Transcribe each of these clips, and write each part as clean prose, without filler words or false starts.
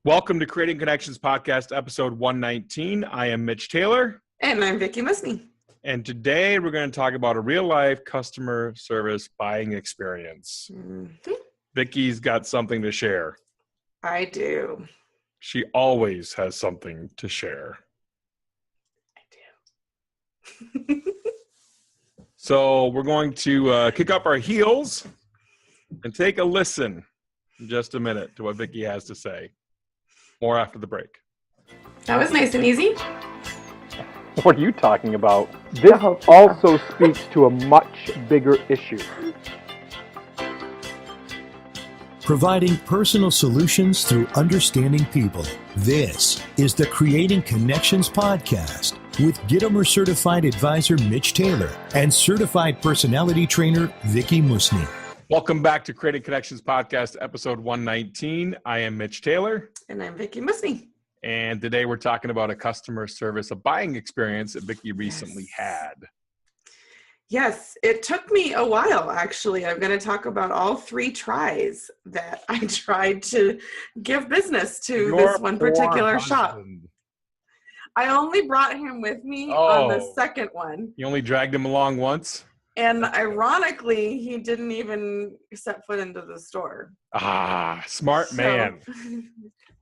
Welcome to Creating Connections Podcast, episode 119. I am Mitch Taylor. And I'm Vickie Musney. And today we're going to talk about a real-life customer service buying experience. Mm-hmm. Vickie's got something to share. I do. She always has something to share. I do. So we're going to kick up our heels and take a listen in just a minute to what Vickie has to say. More after the break. That was nice and easy. What are you talking about? This also speaks to a much bigger issue. Providing personal solutions through understanding people. This is the Creating Connections Podcast with Gitomer Certified Advisor Mitch Taylor and Certified Personality Trainer Vickie Musney. Welcome back to Creating Connections Podcast, episode 119. I am Mitch Taylor. And I'm Vickie Musney. And today we're talking about a customer service, a buying experience that Vickie recently had. Yes, it took me a while, actually. I'm going to talk about all 3 tries that I tried to give business to this one particular shop. I only brought him with me on the second one. You only dragged him along once? And ironically, he didn't even set foot into the store. Ah, smart man.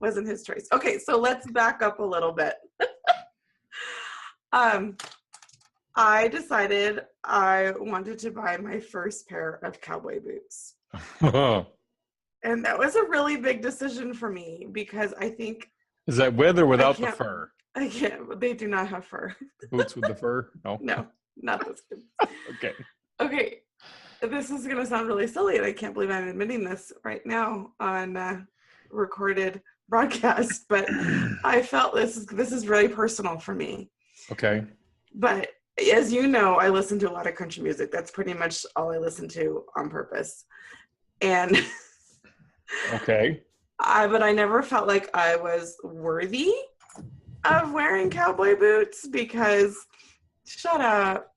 Wasn't his choice. Okay, so let's back up a little bit. I decided I wanted to buy my first pair of cowboy boots. And that was a really big decision for me because I think... Is that with or without the fur? I can't. They do not have fur. Boots with the fur? No. No. Not this good. Okay. This is going to sound really silly, and I can't believe I'm admitting this right now on recorded broadcast, but I felt this is really personal for me. Okay. But as you know, I listen to a lot of country music. That's pretty much all I listen to on purpose. And okay. But I never felt like I was worthy of wearing cowboy boots because shut up.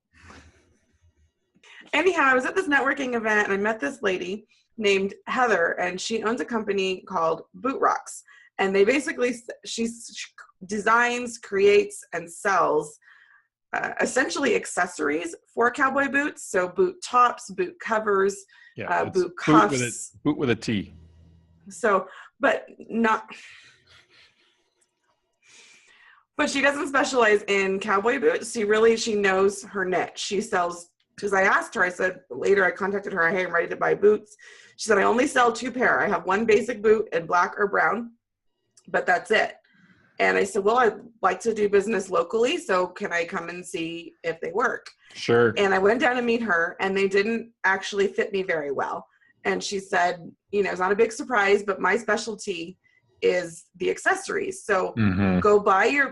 Anyhow, I was at this networking event and I met this lady named Heather, and she owns a company called Boot Rocks. And they basically, she designs, creates, and sells essentially accessories for cowboy boots. So boot tops, boot covers, boot cuffs. Boot with a T. So, but she doesn't specialize in cowboy boots. She knows her niche. She sells, because I asked her, I said, later I contacted her, hey, I'm ready to buy boots. She said, I only sell 2 pair. I have one basic boot in black or brown, but that's it. And I said, well, I'd like to do business locally, so can I come and see if they work? Sure. And I went down to meet her, and they didn't actually fit me very well. And she said, it's not a big surprise, but my specialty is the accessories. So go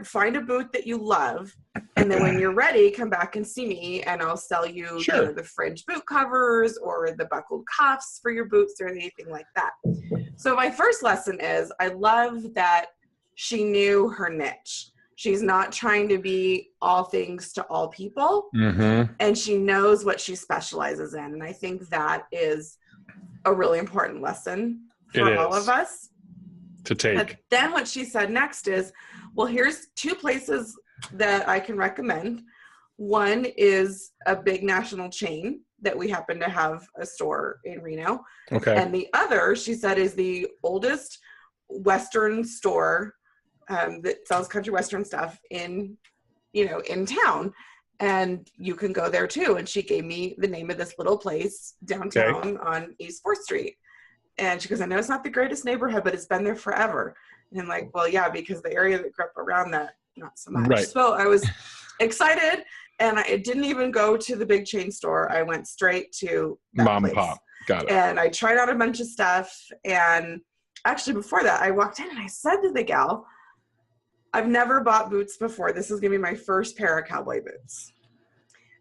find a boot that you love, and then when you're ready, come back and see me, and I'll sell you, the fringe boot covers or the buckled cuffs for your boots or anything like that. So my first lesson is I love that she knew her niche. She's not trying to be all things to all people, and she knows what she specializes in. And I think that is a really important lesson for all of us to take. But then what she said next is, well, here's 2 places that I can recommend. One is a big national chain that we happen to have a store in Reno. Okay. And the other, she said, is the oldest Western store that sells country Western stuff in town. And you can go there too. And she gave me the name of this little place downtown on East 4th Street. And she goes, I know it's not the greatest neighborhood, but it's been there forever. And I'm like, well, yeah, because the area that grew up around that, not so much. Right. So I was excited, and I didn't even go to the big chain store. I went straight to that Mom place. and Pop. Got it. And I tried out a bunch of stuff. And actually before that, I walked in and I said to the gal, I've never bought boots before. This is going to be my first pair of cowboy boots.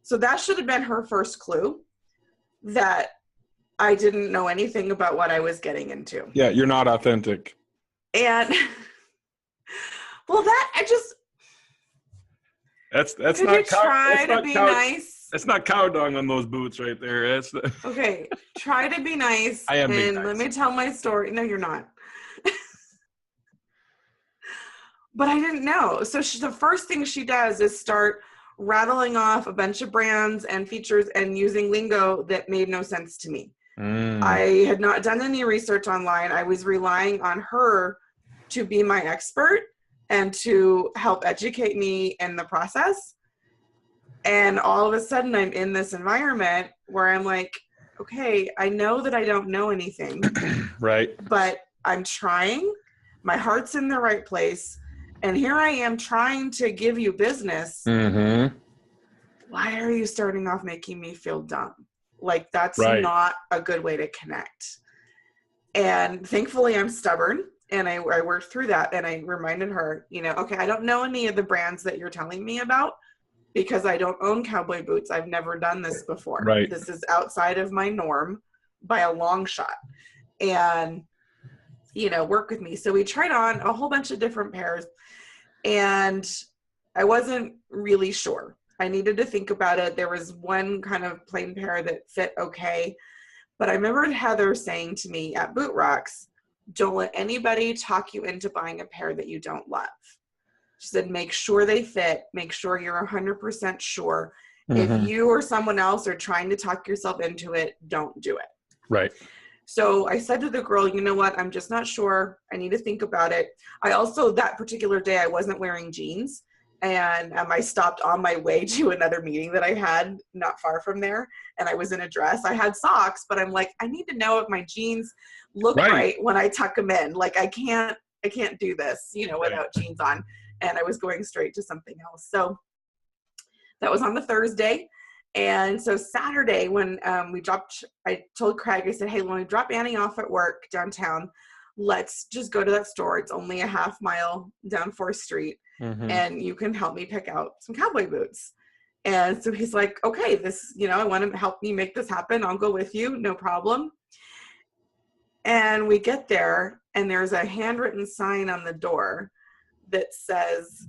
So that should have been her first clue that I didn't know anything about what I was getting into. Yeah, you're not authentic. And well, that's could not you try to be nice? That's not cow dung on those boots right there. Okay, try to be nice. I am being and nice. Let me tell my story. No, you're not. but I didn't know. So the first thing she does is start rattling off a bunch of brands and features and using lingo that made no sense to me. I had not done any research online. I was relying on her to be my expert and to help educate me in the process. And all of a sudden I'm in this environment where I'm like, okay, I know that I don't know anything. Right. But I'm trying. My heart's in the right place. And here I am trying to give you business. Mm-hmm. Why are you starting off making me feel dumb? Like, that's right. not a good way to connect. And thankfully I'm stubborn, and I worked through that, and I reminded her, you know, okay, I don't know any of the brands that you're telling me about because I don't own cowboy boots. I've never done this before. Right. This is outside of my norm by a long shot. And, you know, work with me. So we tried on a whole bunch of different pairs, and I wasn't really sure. I needed to think about it. There was one kind of plain pair that fit okay. But I remembered Heather saying to me at Boot Rocks, don't let anybody talk you into buying a pair that you don't love. She said, make sure they fit. Make sure you're 100% sure. Mm-hmm. If you or someone else are trying to talk yourself into it, don't do it. Right. So I said to the girl, you know what? I'm just not sure. I need to think about it. I also, that particular day, I wasn't wearing jeans. And I stopped on my way to another meeting that I had not far from there. And I was in a dress. I had socks, but I'm like, I need to know if my jeans look right when I tuck them in. Like, I can't do this, you know, without jeans on. And I was going straight to something else. So that was on the Thursday. And so Saturday when I told Craig, I said, hey, when we drop Annie off at work downtown, let's just go to that store. It's only a half mile down 4th Street. Mm-hmm. And you can help me pick out some cowboy boots. And so he's like, okay, this, you know, I want to help me make this happen. I'll go with you. No problem. And we get there, and there's a handwritten sign on the door that says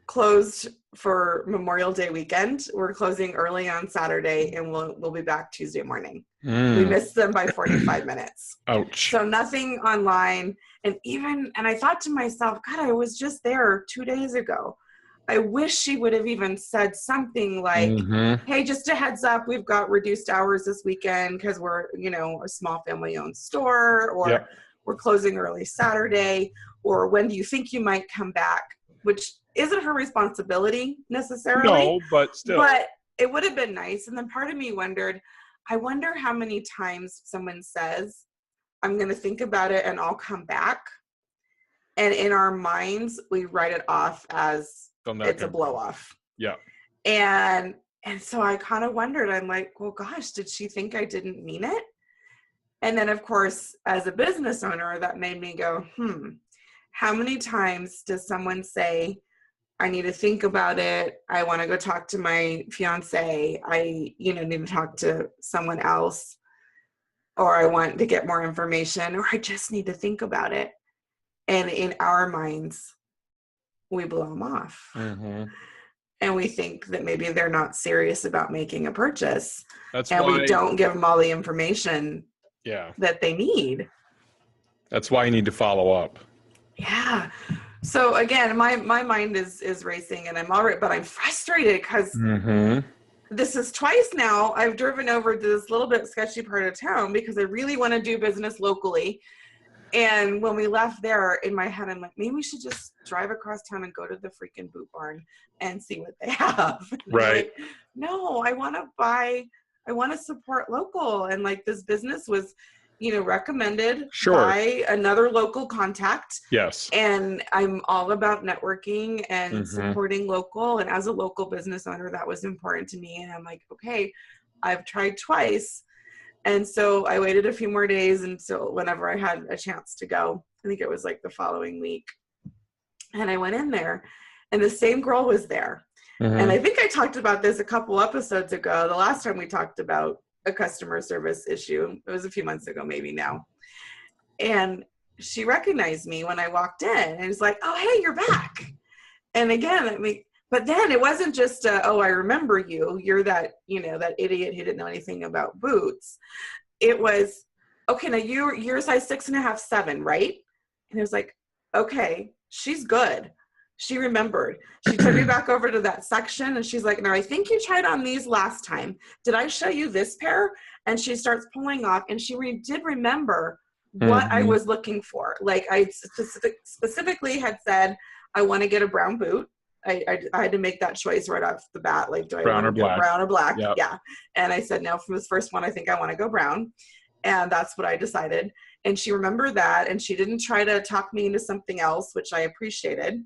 closed for Memorial Day weekend. We're closing early on Saturday, and we'll be back Tuesday morning. We missed them by 45 minutes. Ouch. So nothing online. And I thought to myself, God, I was just there 2 days ago. I wish she would have even said something like, hey, just a heads up, we've got reduced hours this weekend because we're, you know, a small family owned store, or we're closing early Saturday, or when do you think you might come back? Which isn't her responsibility necessarily. No, but still. But it would have been nice. And then part of me wondered, I wonder how many times someone says, I'm going to think about it and I'll come back. And in our minds, we write it off as it's a blow off. Yeah. And so I kind of wondered, I'm like, well, gosh, did she think I didn't mean it? And then, of course, as a business owner, that made me go, how many times does someone say, I need to think about it. I want to go talk to my fiance. I, you know, need to talk to someone else, or I want to get more information, or I just need to think about it. And in our minds, we blow them off. Mm-hmm. And we think that maybe they're not serious about making a purchase. We don't give them all the information that they need. That's why you need to follow up. Yeah. So again, my mind is racing, and but I'm frustrated because this is twice now I've driven over to this little bit sketchy part of town because I really want to do business locally. And when we left there, in my head, I'm like, maybe we should just drive across town and go to the freaking Boot Barn and see what they have. Right. Like, no, I want to support local. And like, this business was, you know, recommended by another local contact. Yes. And I'm all about networking and supporting local. And as a local business owner, that was important to me. And I'm like, okay, I've tried twice. And so I waited a few more days until whenever I had a chance to go. I think it was like the following week. And I went in there, and the same girl was there. And I think I talked about this a couple episodes ago. The last time we talked about a customer service issue, it was a few months ago, maybe now. And she recognized me when I walked in, and was like, oh, hey, you're back. And again, I mean, but then it wasn't just, oh, I remember you. You're that, you know, that idiot who didn't know anything about boots. It was, okay, now you're size 6.5, 7, right? And it was like, okay, she's good. She remembered. She took me back over to that section and she's like, now I think you tried on these last time. Did I show you this pair? And she starts pulling off and she did remember what I was looking for. Like I specifically had said, I want to get a brown boot. I had to make that choice right off the bat. Like, do I want to go brown or black? Yep. Yeah. And I said, no, from this first one, I think I want to go brown. And that's what I decided. And she remembered that. And she didn't try to talk me into something else, which I appreciated.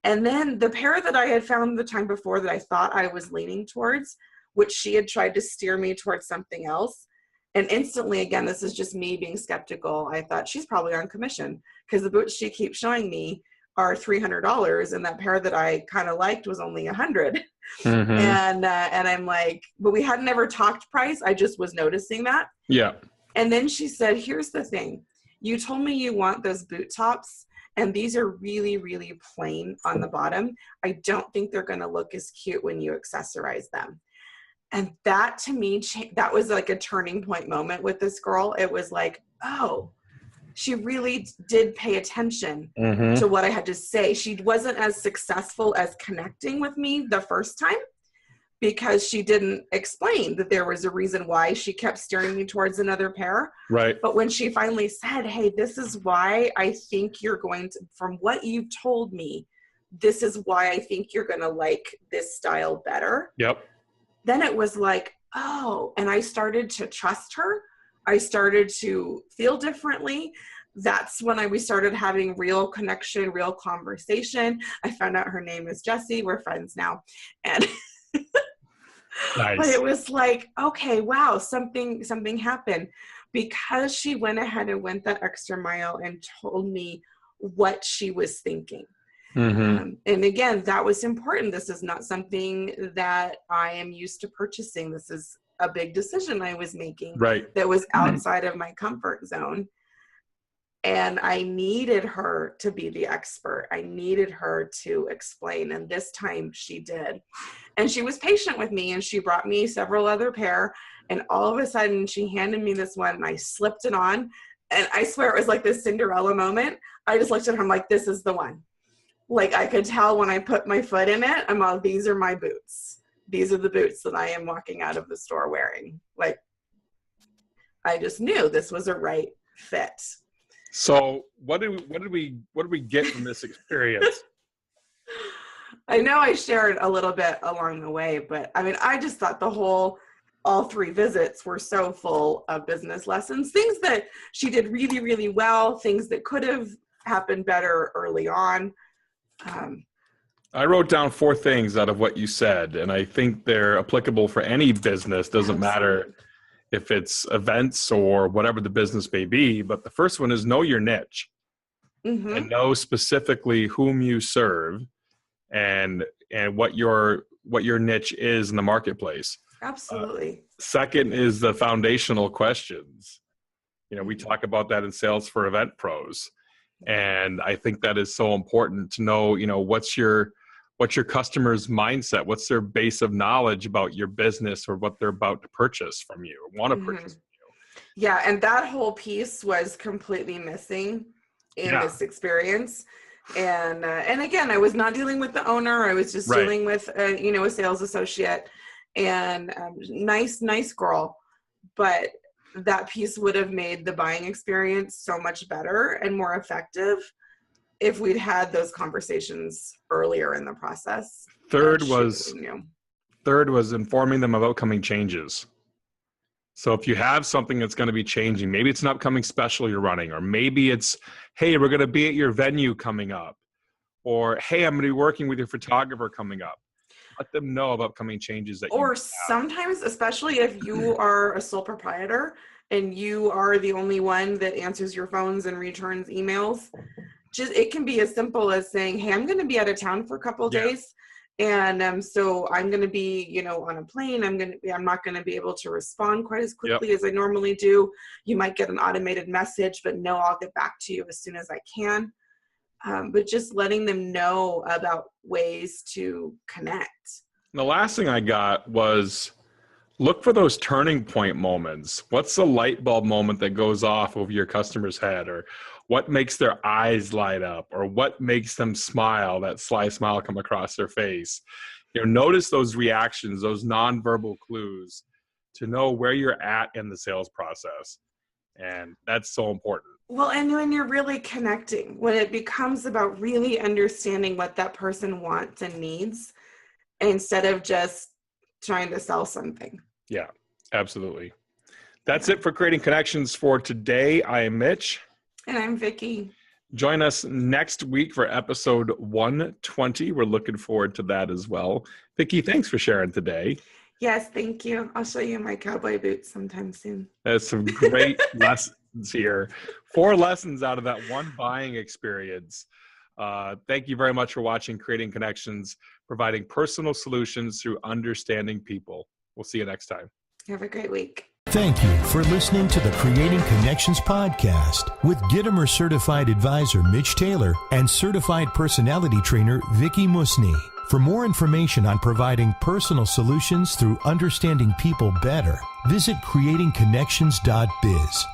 And then the pair that I had found the time before that I thought I was leaning towards, which she had tried to steer me towards something else. And instantly, again, this is just me being skeptical. I thought she's probably on commission because the boots she keeps showing me are $300, and that pair that I kind of liked was only $100. And I'm like, but we had never talked price. I just was noticing that. Yeah. And then she said, here's the thing. You told me you want those boot tops, and these are really, really plain on the bottom. I don't think they're going to look as cute when you accessorize them. And that to me, that was like a turning point moment with this girl. It was like, oh, she really did pay attention to what I had to say. She wasn't as successful as connecting with me the first time because she didn't explain that there was a reason why she kept steering me towards another pair. Right. But when she finally said, hey, this is why I think you're going to, from what you've told me, this is why I think you're going to like this style better. Yep. Then it was like, oh, and I started to trust her. I started to feel differently. That's when we started having real connection, real conversation. I found out her name is Jessie. We're friends now. And nice. But it was like, okay, wow, something happened because she went ahead and went that extra mile and told me what she was thinking. And again, that was important. This is not something that I am used to purchasing. This is a big decision I was making that was outside of my comfort zone. And I needed her to be the expert. I needed her to explain. And this time she did. And she was patient with me and she brought me several other pair. And all of a sudden she handed me this one and I slipped it on. And I swear it was like this Cinderella moment. I just looked at her, I'm like, this is the one. Like I could tell when I put my foot in it, I'm all, these are my boots. These are the boots that I am walking out of the store wearing. Like, I just knew this was a right fit. So what did we get from this experience? I know I shared a little bit along the way, but I mean, I just thought all 3 visits were so full of business lessons, things that she did really, really well, things that could have happened better early on. I wrote down 4 things out of what you said, and I think they're applicable for any business. Doesn't matter if it's events or whatever the business may be. But the first one is know your niche and know specifically whom you serve and what your niche is in the marketplace. Absolutely. Second is the foundational questions. You know, we talk about that in Sales for Event Pros. And I think that is so important to know, you know, what's your customer's mindset? What's their base of knowledge about your business or what they're about to purchase from you or want to purchase from you? Yeah. And that whole piece was completely missing in this experience. And again, I was not dealing with the owner. I was just dealing with, a sales associate and nice girl. But that piece would have made the buying experience so much better and more effective if we'd had those conversations earlier in the process. Third was informing them of upcoming changes. So if you have something that's going to be changing, maybe it's an upcoming special you're running, or maybe it's, hey, we're going to be at your venue coming up, or hey, I'm going to be working with your photographer coming up. Let them know of upcoming changes that or sometimes, especially if you are a sole proprietor and you are the only one that answers your phones and returns emails, it can be as simple as saying, hey, I'm going to be out of town for a couple of days. And so I'm going to be, on a plane. I'm not going to be able to respond quite as quickly as I normally do. You might get an automated message, but no, I'll get back to you as soon as I can. But just letting them know about ways to connect. The last thing I got was look for those turning point moments. What's the light bulb moment that goes off over your customer's head? what makes their eyes light up, or what makes them smile, that sly smile come across their face. Notice those reactions, those nonverbal clues to know where you're at in the sales process. And that's so important. Well, and when you're really connecting, when it becomes about really understanding what that person wants and needs, instead of just trying to sell something. Yeah, absolutely. That's it for Creating Connections for today. I am Mitch. And I'm Vickie. Join us next week for episode 120. We're looking forward to that as well. Vickie, thanks for sharing today. Yes, thank you. I'll show you my cowboy boots sometime soon. That's some great lessons here. 4 lessons out of that one buying experience. Thank you very much for watching Creating Connections, providing personal solutions through understanding people. We'll see you next time. Have a great week. Thank you for listening to the Creating Connections podcast with Gitomer Certified Advisor Mitch Taylor and Certified Personality Trainer Vickie Musni. For more information on providing personal solutions through understanding people better, visit creatingconnections.biz.